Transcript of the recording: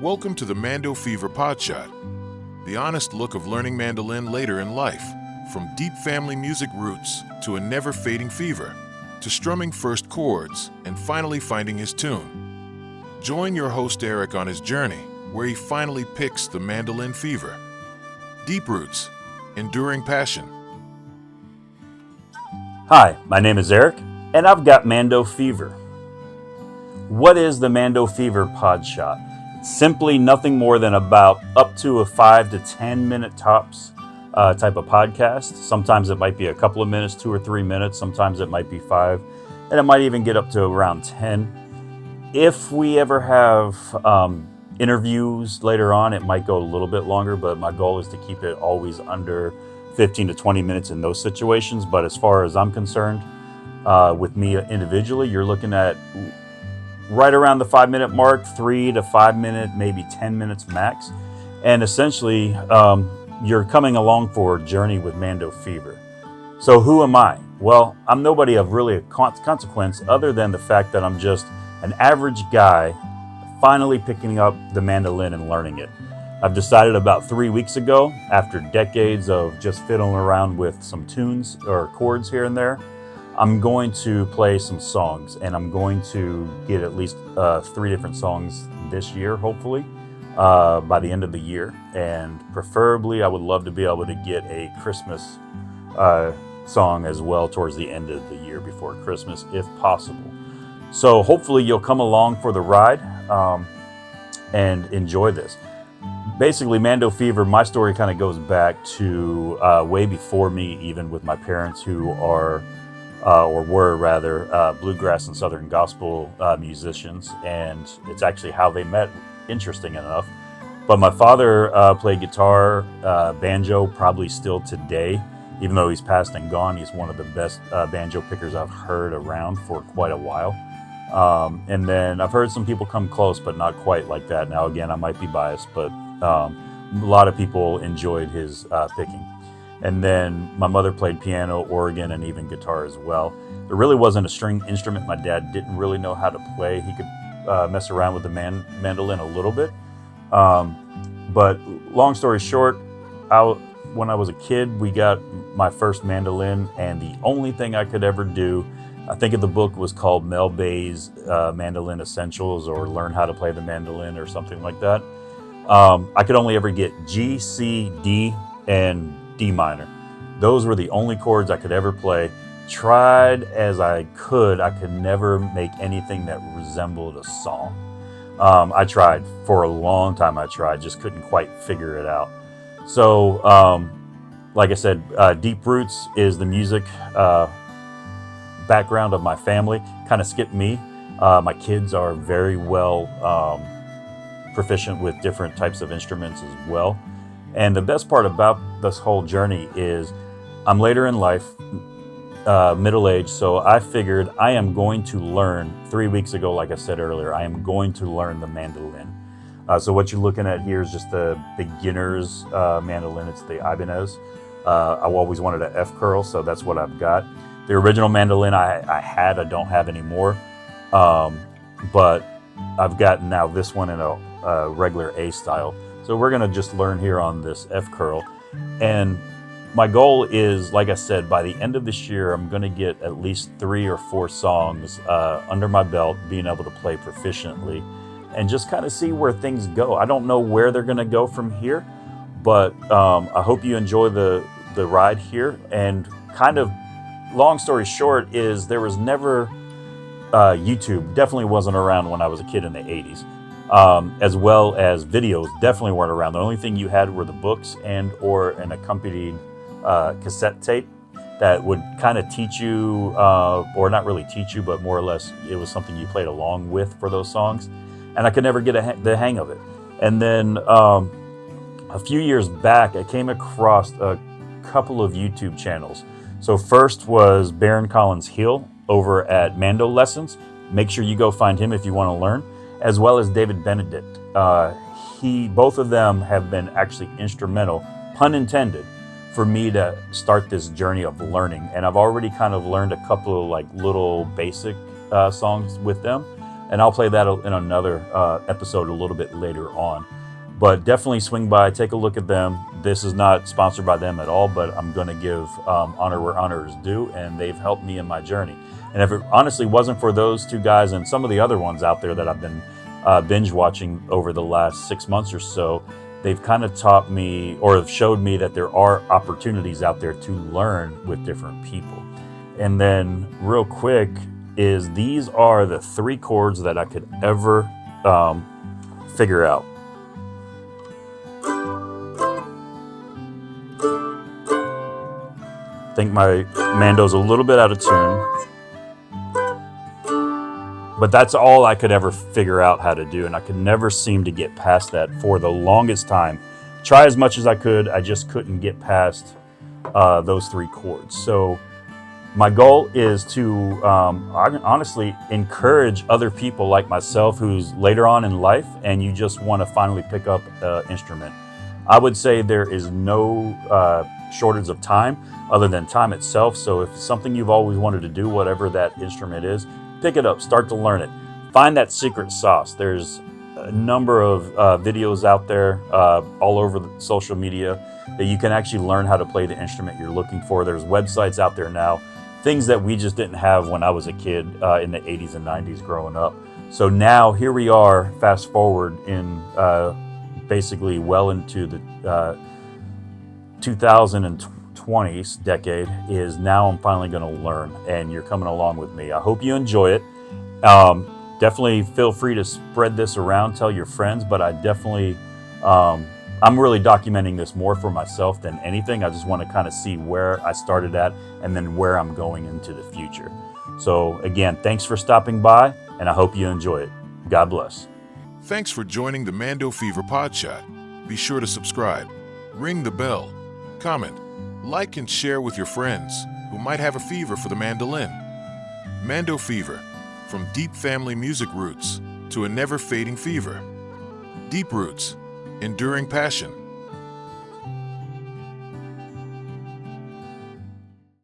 Welcome to the Mandofever Podshot, the honest look of learning mandolin later in life, from deep family music roots to a never-fading fever, to strumming first chords and finally finding his tune. Join your host Eric on his journey, where he finally picks the Mandolin Fever. Deep roots, enduring passion. Hi, my name is Eric, and I've got Mandofever. What is the Mandofever Podshot? Simply nothing more than about up to a 5 to 10 minute tops type of podcast. Sometimes it might be a couple of minutes, 2 or 3 minutes. Sometimes it might be 5, and it might even get up to around 10. If we ever have interviews later on, it might go a little bit longer, but my goal is to keep it always under 15 to 20 minutes in those situations. But as far as I'm concerned, with me individually, you're looking at right around the 5-minute mark, 3 to 5 minute, maybe 10 minutes max. And essentially, you're coming along for a journey with Mandofever. So who am I? Well, I'm nobody of really a consequence other than the fact that I'm just an average guy finally picking up the mandolin and learning it. I've decided about 3 weeks ago, after decades of just fiddling around with some tunes or chords here and there, I'm going to play some songs, and I'm going to get at least 3 different songs this year, hopefully, by the end of the year. And preferably, I would love to be able to get a Christmas song as well towards the end of the year before Christmas, if possible. So hopefully you'll come along for the ride and enjoy this. Basically, Mandofever, my story kind of goes back to way before me, even with my parents who are or were rather, bluegrass and Southern gospel musicians, and it's actually how they met, interesting enough. But my father played guitar, banjo, probably still today, even though he's passed and gone. He's one of the best banjo pickers I've heard around for quite a while. And then I've heard some people come close, but not quite like that. Now, again, I might be biased, but a lot of people enjoyed his picking. And then my mother played piano, organ, and even guitar as well. There really wasn't a string instrument my dad didn't really know how to play. He could mess around with the mandolin a little bit. But long story short, when I was a kid, we got my first mandolin, and the only thing I could ever do, I think the book was called Mel Bay's Mandolin Essentials, or Learn How to Play the Mandolin, or something like that. I could only ever get G, C, D, and D minor. Those were the only chords I could ever play. Tried as I could never make anything that resembled a song. I tried for a long time. Just couldn't quite figure it out. So, like I said, Deep Roots is the music background of my family. Kind of skipped me. My kids are very well proficient with different types of instruments as well. And the best part about this whole journey is I'm later in life, middle-aged, so I figured I am going to learn, 3 weeks ago, like I said earlier, I am going to learn the mandolin. So what you're looking at here is just the beginner's mandolin. It's the Ibanez. I've always wanted an F curl, so that's what I've got. The original mandolin I don't have anymore, but I've got now this one in a regular A style. So we're going to just learn here on this F curl. And my goal is, like I said, by the end of this year, I'm going to get at least 3 or 4 songs under my belt, being able to play proficiently, and just kind of see where things go. I don't know where they're going to go from here, but I hope you enjoy the ride here. And kind of long story short is there was never YouTube, definitely wasn't around when I was a kid in the 80s. As well as videos definitely weren't around. The only thing you had were the books and or an accompanied cassette tape that would kind of teach you, or not really teach you, but more or less it was something you played along with for those songs. And I could never get the hang of it. And then a few years back, I came across a couple of YouTube channels. So first was Baron Collins Hill over at Mando Lessons. Make sure you go find him if you want to learn. As well as David Benedict. Both of them have been actually instrumental, pun intended, for me to start this journey of learning. And I've already kind of learned a couple of like little basic songs with them. and I'll play that in another episode a little bit later on. But definitely swing by, take a look at them. This is not sponsored by them at all, but I'm going to give honor where honor is due, and they've helped me in my journey. And if it honestly wasn't for those two guys and some of the other ones out there that I've been binge watching over the last 6 months or so, they've kind of taught me or have showed me that there are opportunities out there to learn with different people. And then real quick is these are the 3 chords that I could ever figure out. I think my mando's a little bit out of tune, but that's all I could ever figure out how to do, and I could never seem to get past that for the longest time. Try as much as I could, I just couldn't get past those 3 chords. So my goal is to honestly encourage other people like myself who's later on in life and you just want to finally pick up an instrument. I would say there is no shortage of time other than time itself. So if it's something you've always wanted to do, whatever that instrument is, pick it up, start to learn it. Find that secret sauce. There's a number of videos out there all over the social media that you can actually learn how to play the instrument you're looking for. There's websites out there now, things that we just didn't have when I was a kid in the 80s and 90s growing up. So now here we are, fast forward in basically well into the 2020s decade, is now I'm finally going to learn, and you're coming along with me. I hope you enjoy it. Definitely feel free to spread this around, tell your friends, but I definitely, I'm really documenting this more for myself than anything. I just want to kind of see where I started at and then where I'm going into the future. So again, thanks for stopping by, and I hope you enjoy it. God bless. Thanks for joining the Mandofever Podshot. Be sure to subscribe, ring the bell, comment, like and share with your friends who might have a fever for the mandolin. Mandofever, from deep family music roots to a never-fading fever. Deep roots, enduring passion,